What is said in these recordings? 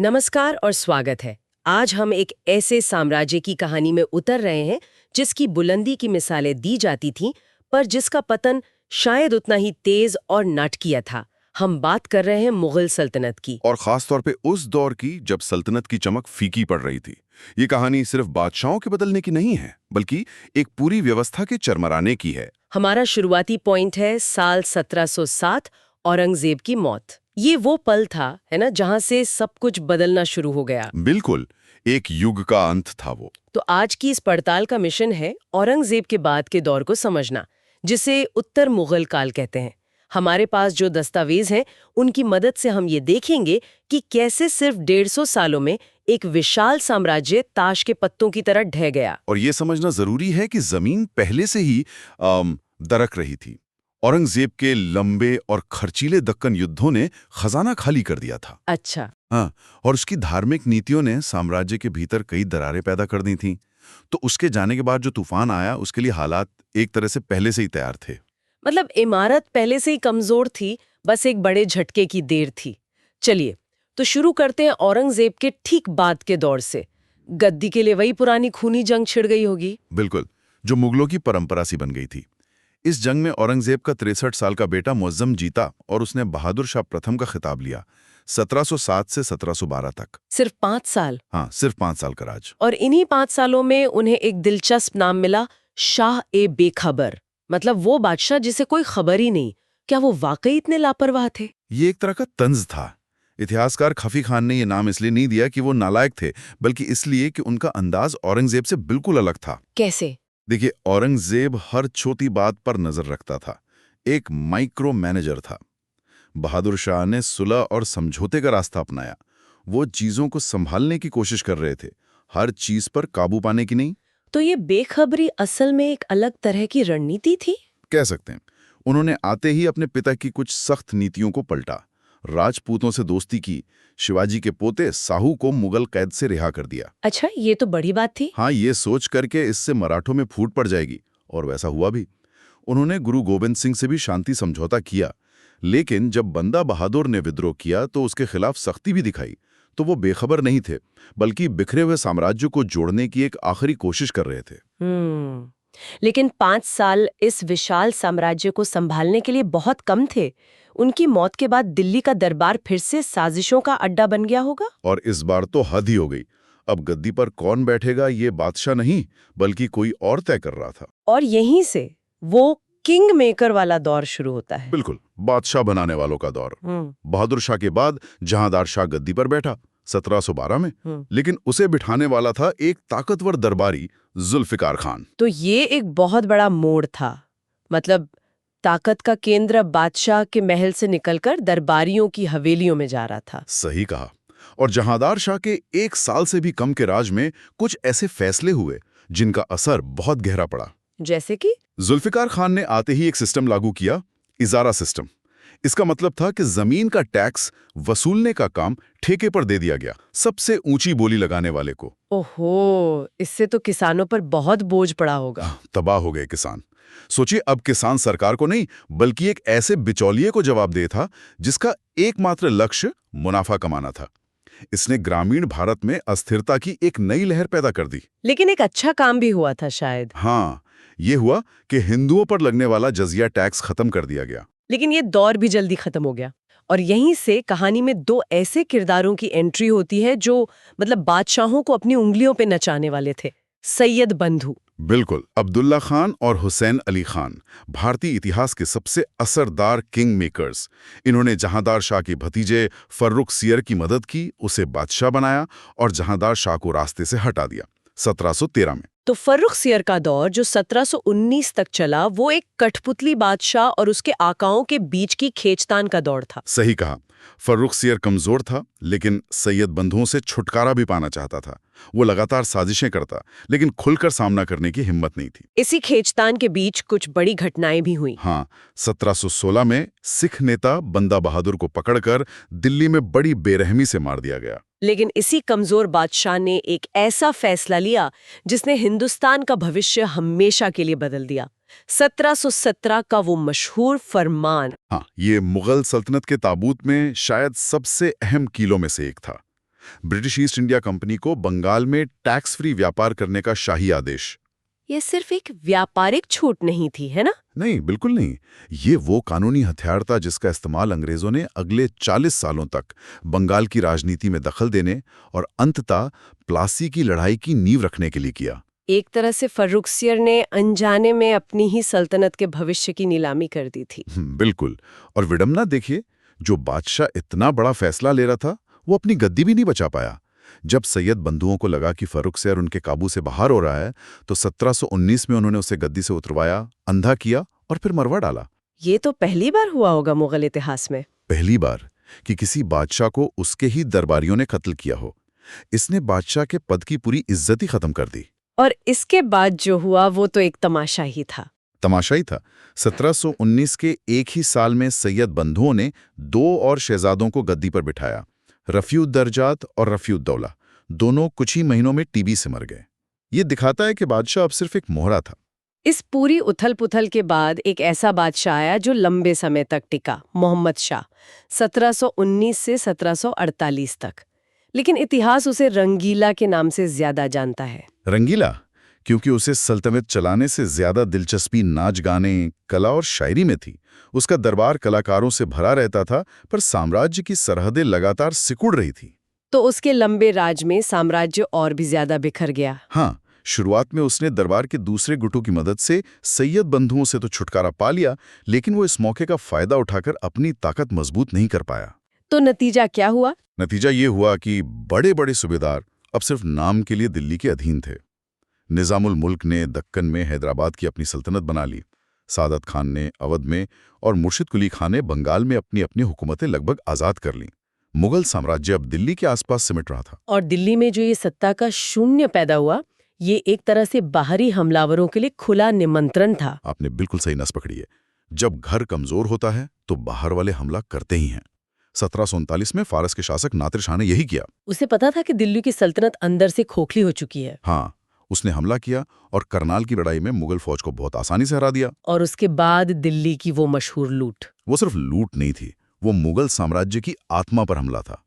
नमस्कार और स्वागत है। आज हम एक ऐसे साम्राज्य की कहानी में उतर रहे हैं जिसकी बुलंदी की मिसालें दी जाती थीं, पर जिसका पतन शायद उतना ही तेज और नाटकीय था। हम बात कर रहे हैं मुगल सल्तनत की। और खास तौर पे उस दौर की जब सल्तनत की चमक फीकी पड़ रही थी। ये कहानी सिर्फ बादशाहों के बदलने की नहीं है, बल्कि एक पूरी व्यवस्था के चरमराने की है। हमारा शुरुआती पॉइंट है साल 1707, औरंगजेब की मौत। ये वो पल था, है ना, जहां से सब कुछ बदलना शुरू हो गया। बिल्कुल, एक युग का अंत था वो। तो आज की इस पड़ताल का मिशन है औरंगजेब के बाद के दौर को समझना, जिसे उत्तर मुगल काल कहते हैं। हमारे पास जो दस्तावेज हैं उनकी मदद से हम ये देखेंगे कि कैसे सिर्फ 150 सालों में एक विशाल साम्राज्य ताश के पत्तों की तरह ढह गया। और ये समझना जरूरी है कि जमीन पहले से ही दरक रही थी। औरंगजेब के लंबे और खर्चीले दक्कन युद्धों ने खजाना खाली कर दिया था। अच्छा। हाँ, और उसकी धार्मिक नीतियों ने साम्राज्य के भीतर कई दरारें पैदा कर दी थीं। तो उसके जाने के बाद जो तूफान आया, उसके लिए हालात एक तरह से पहले से ही तैयार थे। मतलब इमारत पहले से ही कमजोर थी, बस एक बड़े झटके की देर थी। चलिए, तो शुरू करते हैं औरंगजेब के ठीक बाद के दौर से। गद्दी के लिए वही पुरानी खूनी जंग छिड़ गई होगी। बिल्कुल, जो मुगलों की परंपरा सी बन गई थी। इस जंग में औरंगजेब का 63 साल का बेटा मुअज्जम जीता और उसने बहादुर शाह प्रथम का खिताब लिया, 1707 से 1712 तक। सिर्फ 5 साल। हाँ, सिर्फ 5 साल का राज। और इन्हीं 5 सालों में उन्हें एक दिलचस्प नाम मिला, शाह ए बेखबर। मतलब वो बादशाह जिसे कोई खबर ही नहीं। क्या वो वाकई इतने लापरवाह थे? ये एक तरह का तंज था। इतिहासकार खफी खान ने ये नाम इसलिए नहीं दिया कि वो नालायक थे, बल्कि इसलिए कि उनका अंदाज औरंगजेब से बिल्कुल अलग था। कैसे? देखिए, औरंगजेब हर छोटी बात पर नजर रखता था। एक माइक्रो मैनेजर था। बहादुर शाह ने सुलह और समझौते का रास्ता अपनाया। वो चीजों को संभालने की कोशिश कर रहे थे, हर चीज पर काबू पाने की नहीं। तो ये बेखबरी असल में एक अलग तरह की रणनीति थी। कह सकते हैं, उन्होंने आते ही अपने पिता की कुछ सख्त नीतियों को पलटा। राजपूतों से दोस्ती की, शिवाजी के पोते साहू को मुगल कैद से रिहा कर दिया। अच्छा, ये तो बड़ी बात थी। हाँ, ये सोच करके इससे मराठों में फूट पड़ जाएगी, और वैसा हुआ भी। उन्होंने गुरु गोविंद सिंह से भी शांति समझौता किया, लेकिन जब बंदा बहादुर ने विद्रोह किया तो उसके खिलाफ सख्ती भी दिखाई। तो वो बेखबर नहीं थे, बल्कि बिखरे हुए साम्राज्य को जोड़ने की एक आखिरी कोशिश कर रहे थे। लेकिन 5 साल इस विशाल साम्राज्य को संभालने के लिए बहुत कम थे। उनकी मौत के बाद दिल्ली का दरबार फिर से साजिशों का अड्डा बन गया होगा। और इस बार तो हद ही हो गई। अब गद्दी पर कौन बैठेगा, ये बादशाह नहीं बल्कि कोई और तय कर रहा था। और यहीं से वो किंग मेकर वाला दौर शुरू होता है। बिल्कुल, बादशाह बनाने वालों का दौर। हम्म। बहादुर शाह के बाद जहांदार शाह गद्दी पर बैठा 1712 में। लेकिन उसे बिठाने वाला था एक ताकतवर दरबारी, जुल्फिकार खान। तो ये एक बहुत बड़ा मोड़ था। मतलब ताकत का केंद्र बादशाह के महल से निकलकर दरबारियों की हवेलियों में जा रहा था। सही कहा। और जहांदार शाह के 1 साल से भी कम के राज में कुछ ऐसे फैसले हुए जिनका असर बहुत गहरा पड़ा। जैसे कि जुल्फिकार खान ने आते ही एक सिस्टम लागू किया, इजारा सिस्टम। इसका मतलब था कि जमीन का टैक्स वसूलने का काम ठेके पर दे दिया गया, सबसे ऊंची बोली लगाने वाले को। ओहो, इससे तो किसानों पर बहुत बोझ पड़ा होगा। तबाह हो गए किसान। सोचिए, अब किसान सरकार को नहीं, बल्कि एक ऐसे बिचौलिए को जवाब दे था जिसका एकमात्र लक्ष्य मुनाफा कमाना था। इसने ग्रामीण भारत में अस्थिरता की एक नई लहर पैदा कर दी। लेकिन एक अच्छा काम भी हुआ था शायद। हाँ, ये हुआ कि हिंदुओं पर लगने वाला जजिया टैक्स खत्म कर दिया गया। लेकिन ये दौर भी जल्दी खत्म हो गया। और यहीं से कहानी में दो ऐसे किरदारों की एंट्री होती है जो मतलब बादशाहों को अपनी उंगलियों पे नचाने वाले थे। सैयद बंधु। बिल्कुल, अब्दुल्ला खान और हुसैन अली खान, भारतीय इतिहास के सबसे असरदार किंग मेकर्स। इन्होंने जहांदार शाह के भतीजे फर्रुख सियर की मदद की, उसे बादशाह बनाया और जहांदार शाह को रास्ते से हटा दिया 1713 में। तो फर्रुख सियर का दौर जो 1719 तक चला, वो एक कठपुतली बादशाह और उसके आकाओं के बीच की खींचतान का दौर था। सही कहा। फर्रुख सियर कमजोर था, लेकिन सैयद बंधुओं से छुटकारा भी पाना चाहता था। वो लगातार साजिशें करता, लेकिन खुलकर सामना करने की हिम्मत नहीं थी। इसी खींचतान के बीच कुछ बड़ी घटनाएं भी हुई। हाँ, 1716 में सिख नेता बंदा बहादुर को पकड़कर दिल्ली में बड़ी बेरहमी से मार दिया गया। लेकिन इसी कमजोर बादशाह ने एक ऐसा फैसला लिया जिसने हिंदुस्तान का भविष्य हमेशा के लिए बदल दिया। 1717 का वो मशहूर फरमान। हाँ, ये मुगल सल्तनत के ताबूत में शायद सबसे अहम कीलों में से एक था। ब्रिटिश ईस्ट इंडिया कंपनी को बंगाल में टैक्स फ्री व्यापार करने का शाही आदेश। ये सिर्फ एक व्यापारिक छूट नहीं थी, है ना? नहीं, बिल्कुल नहीं। ये वो कानूनी हथियार था जिसका इस्तेमाल अंग्रेजों ने अगले 40 सालों तक बंगाल की राजनीति में दखल देने और अंततः प्लासी की लड़ाई की नींव रखने के लिए किया। एक तरह से फर्रुखसियर ने अनजाने में अपनी ही सल्तनत के भविष्य की नीलामी कर दी थी। बिल्कुल। और विडम्बना देखिए, जो बादशाह इतना बड़ा फैसला ले रहा था वो अपनी गद्दी भी नहीं बचा पाया। जब सैयद बंधुओं को लगा कि फर्रुखसियर उनके काबू से बाहर हो रहा है तो 1719 में उन्होंने उसे गद्दी से उतरवाया, अंधा किया और फिर मरवा डाला। ये तो पहली बार हुआ होगा मुगल इतिहास में। पहली बार कि किसी बादशाह को उसके ही दरबारियों ने कत्ल किया हो। इसने बादशाह के पद की पूरी इज्जत ही खत्म कर दी। और इसके बाद जो हुआ वो तो एक तमाशा ही था। तमाशा ही था। 1719 के एक ही साल में सैयद बंधुओं ने 2 और शहजादों को गद्दी पर बिठाया। रफ़ीउद्दर्जात और रफ़ीउद्दौला दोनों कुछ ही महीनों में टीबी से मर गए। ये दिखाता है कि बादशाह अब सिर्फ एक मोहरा था। इस पूरी उथल-पुथल के बाद एक ऐसा बादशाह आया जो लंबे समय तक टिका, मोहम्मद शाह, 1719 से 1748 तक। लेकिन इतिहास उसे रंगीला के नाम से ज्यादा जानता है। रंगीला क्योंकि उसे सल्तनत चलाने से ज्यादा दिलचस्पी नाच गाने, कला और शायरी में थी। उसका दरबार कलाकारों से भरा रहता था, पर साम्राज्य की सरहदें लगातार सिकुड़ रही थी। तो उसके लंबे राज में साम्राज्य और भी ज्यादा बिखर गया। हाँ, शुरुआत में उसने दरबार के दूसरे गुटों की मदद से सैयद बंधुओं से तो छुटकारा पा लिया, लेकिन वो इस मौके का फायदा उठाकर अपनी ताकत मजबूत नहीं कर पाया। तो नतीजा क्या हुआ? नतीजा ये हुआ कि बड़े-बड़े सूबेदार अब सिर्फ नाम के लिए दिल्ली के अधीन थे। निजामुल मुल्क ने दक्कन में हैदराबाद की अपनी सल्तनत बना ली। सादत खान ने अवध में और मुर्शिद कुली खान ने बंगाल में अपनी अपनी हुकूमतें लगभग आज़ाद कर लीं। मुगल साम्राज्य अब दिल्ली के आसपास सिमट रहा था। और दिल्ली में जो ये सत्ता का शून्य पैदा हुआ, ये एक तरह से बाहरी हमलावरों के लिए खुला निमंत्रण था। आपने बिल्कुल सही नस पकड़ी है। जब घर कमजोर होता है तो बाहर वाले हमला करते ही हैं। 1739 में फारस के शासक नादिर शाह ने यही किया। उसे पता था कि दिल्ली की सल्तनत अंदर से खोखली हो चुकी है। हाँ, उसने हमला किया और करनाल की लड़ाई में मुगल फौज को बहुत आसानी से हरा दिया। और उसके बाद दिल्ली की वो मशहूर लूट। वो सिर्फ लूट नहीं थी, वो मुगल साम्राज्य की आत्मा पर हमला था।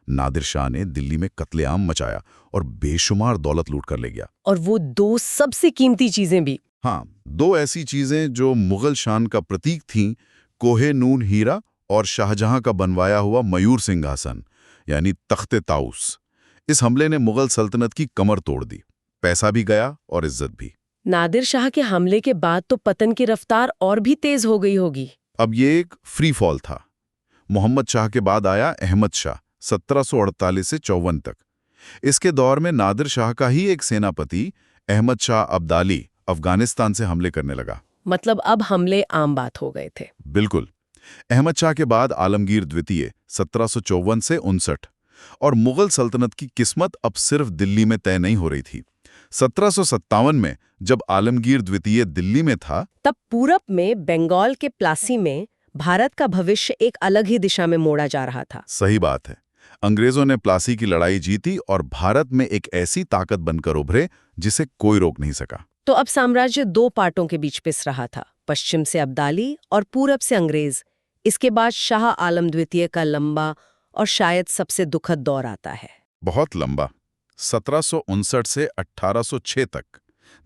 नादिर शाह ने दिल्ली में कत्लेआम मचाया और बेशुमार दौलत लूट कर ले गया। और वो 2 सबसे कीमती चीजें भी। हाँ, 2 ऐसी चीजें जो मुगल शान का प्रतीक थीं, कोहे-नून हीरा और शाहजहां का बनवाया हुआ मयूर सिंहासन यानी तख्ते ताउस। इस हमले ने मुगल सल्तनत की कमर तोड़ दी। पैसा भी गया और इज्जत भी। नादिर शाह के हमले के बाद तो पतन की रफ्तार और भी तेज हो गई होगी। अब ये एक फ्री फॉल था। मोहम्मद शाह के बाद आया अहमद शाह 1748 से 54 तक। इसके दौर में नादिर शाह का ही एक सेनापति अहमद शाह अब्दाली अफगानिस्तान से हमले करने लगा। मतलब अब हमले आम बात हो गए थे। बिल्कुल। अहमद शाह के बाद आलमगीर द्वितीय 1754 से 59। और मुगल सल्तनत की किस्मत अब सिर्फ दिल्ली में तय नहीं हो रही थी। 1757 में जब आलमगीर द्वितीय दिल्ली में था, तब पूरब में बंगाल के प्लासी में भारत का भविष्य एक अलग ही दिशा में मोड़ा जा रहा था। सही बात है। अंग्रेजों ने प्लासी की लड़ाई जीती और भारत में एक ऐसी ताकत बनकर उभरे जिसे कोई रोक नहीं सका। तो अब साम्राज्य 2 पार्टों के बीच पिस रहा था, पश्चिम से अब्दाली और पूरब से अंग्रेज। इसके बाद शाह आलम द्वितीय का लंबा और शायद सबसे दुखद दौर आता है। बहुत लंबा, 1759 से 1806 तक।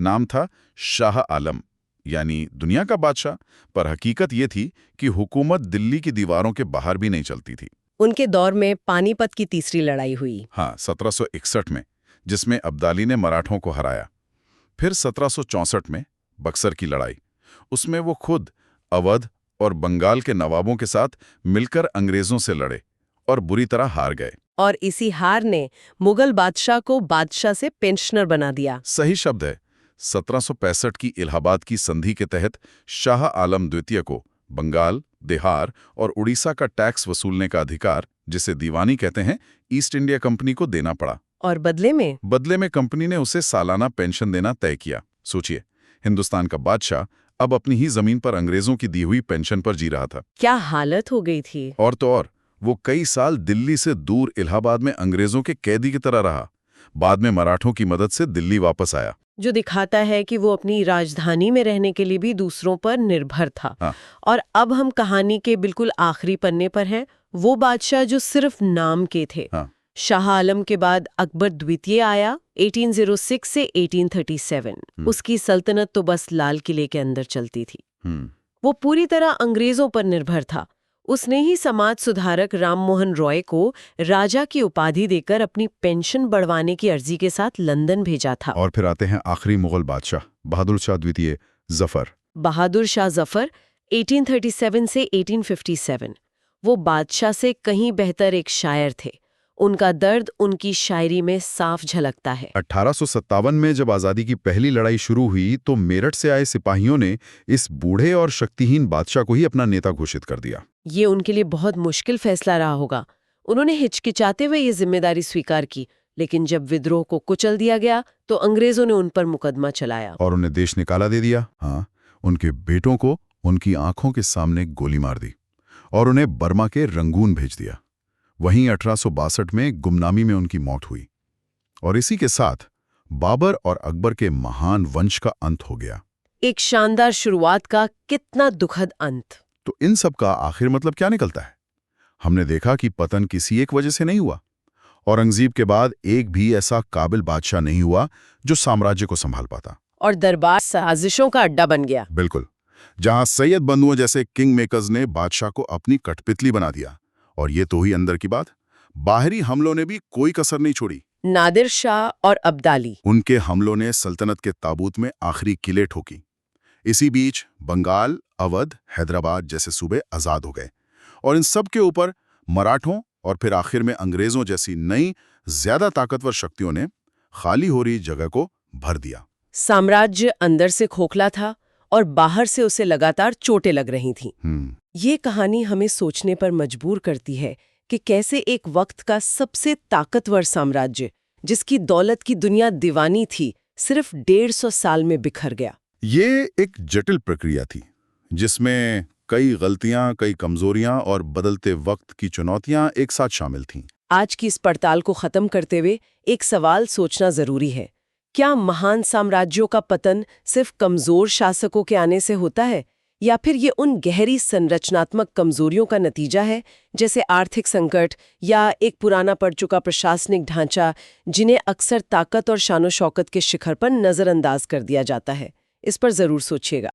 नाम था शाह आलम यानी दुनिया का बादशाह, पर हकीकत ये थी कि हुकूमत दिल्ली की दीवारों के बाहर भी नहीं चलती थी। उनके दौर में पानीपत की तीसरी लड़ाई हुई। हाँ, 1761 में, जिसमें अब्दाली ने मराठों को हराया। फिर 1764 में बक्सर की लड़ाई, उसमें वो खुद अवध और बंगाल के नवाबों के साथ मिलकर अंग्रेजों से लड़े और बुरी तरह हार गए। और इसी हार ने मुगल बादशाह को बादशाह से पेंशनर बना दिया। सही शब्द है। 1765 की इलाहाबाद की संधि के तहत शाह आलम द्वितीय को बंगाल, बिहार और उड़ीसा का टैक्स वसूलने का अधिकार, जिसे दीवानी कहते हैं, ईस्ट इंडिया कंपनी को देना पड़ा। और बदले में कंपनी ने उसे सालाना पेंशन देना तय किया। सोचिए, हिंदुस्तान का बादशाह अब अपनी ही जमीन पर अंग्रेजों की दी हुई पेंशन पर जी रहा था। क्या हालत हो गई थी। और तो और, वो कई साल दिल्ली से दूर इलाहाबाद में अंग्रेजों के कैदी की तरह रहा। बाद में मराठों की मदद से दिल्ली वापस आया। जो दिखाता है कि वो अपनी राजधानी में रहने के लिए भी दूसरों पर निर्भर था। हाँ। और अब हम कहानी के बिल्कुल आखिरी पन्ने पर हैं, वो बादशाह जो सिर्फ नाम के थे। हाँ। शाह आलम के बाद अकबर द्वितीय आया 1806 से 1837। उसकी सल्तनत तो बस लाल किले के अंदर चलती थी। वो पूरी तरह अंग्रेजों पर निर्भर था। उसने ही समाज सुधारक राममोहन रॉय को राजा की उपाधि देकर अपनी पेंशन बढ़वाने की अर्जी के साथ लंदन भेजा था। और फिर आते हैं आखिरी मुगल बादशाह बहादुर शाह द्वितीय जफर। बहादुर शाह जफर 1837 से 1857। वो बादशाह से कहीं बेहतर एक शायर थे। उनका दर्द उनकी शायरी में साफ झलकता है। 1857 में जब आज़ादी की पहली लड़ाई शुरू हुई तो मेरठ से आए सिपाहियों ने इस बूढ़े और शक्तिहीन बादशाह को ही अपना नेता घोषित कर दिया। ये उनके लिए बहुत मुश्किल फैसला रहा होगा। उन्होंने हिचकिचाते हुए ये जिम्मेदारी स्वीकार की, लेकिन जब विद्रोह को कुचल दिया गया तो अंग्रेजों ने उन पर मुकदमा चलाया और उन्हें देश निकाला दे दिया। हाँ, उनके बेटों को उनकी आंखों के सामने गोली मार दी और उन्हें बर्मा के रंगून भेज दिया। वहीं 1862 में गुमनामी में उनकी मौत हुई और इसी के साथ बाबर और अकबर के महान वंश का अंत हो गया। एक शानदार शुरुआत का कितना दुखद अंत। तो इन सब का आखिर मतलब क्या निकलता है? हमने देखा कि पतन किसी एक वजह से नहीं हुआ। औरंगजेब के बाद एक भी ऐसा काबिल बादशाह नहीं हुआ जो साम्राज्य को संभाल पाता, और दरबार साजिशों का अड्डा बन गया। बिल्कुल, जहां सैयद बंधुओं जैसे किंग मेकर्स ने बादशाह को अपनी कठपुतली बना दिया। और ये तो ही अंदर की बात, बाहरी हमलों ने भी कोई कसर नहीं छोड़ी। नादिर शाह और अब्दाली, उनके हमलों ने सल्तनत के ताबूत में आखिरी किले ठोकी। इसी बीच बंगाल, अवध, हैदराबाद जैसे सूबे आजाद हो गए और इन सब के ऊपर मराठों और फिर आखिर में अंग्रेजों जैसी नई ज्यादा ताकतवर शक्तियों ने खाली हो रही जगह को भर दिया। साम्राज्य अंदर से खोखला था और बाहर से उसे लगातार चोटें लग रही थीं। ये कहानी हमें सोचने पर मजबूर करती है कि कैसे एक वक्त का सबसे ताकतवर साम्राज्य, जिसकी दौलत की दुनिया दीवानी थी, सिर्फ 150 साल में बिखर गया। ये एक जटिल प्रक्रिया थी जिसमें कई गलतियां, कई कमजोरियां और बदलते वक्त की चुनौतियां एक साथ शामिल थीं। आज की इस पड़ताल को खत्म करते हुए एक सवाल सोचना जरूरी है। क्या महान साम्राज्यों का पतन सिर्फ कमजोर शासकों के आने से होता है, या फिर ये उन गहरी संरचनात्मक कमजोरियों का नतीजा है, जैसे आर्थिक संकट या एक पुराना पड़ चुका प्रशासनिक ढांचा, जिन्हें अक्सर ताकत और शानो शौकत के शिखर पर नजरअंदाज कर दिया जाता है? इस पर जरूर सोचिएगा।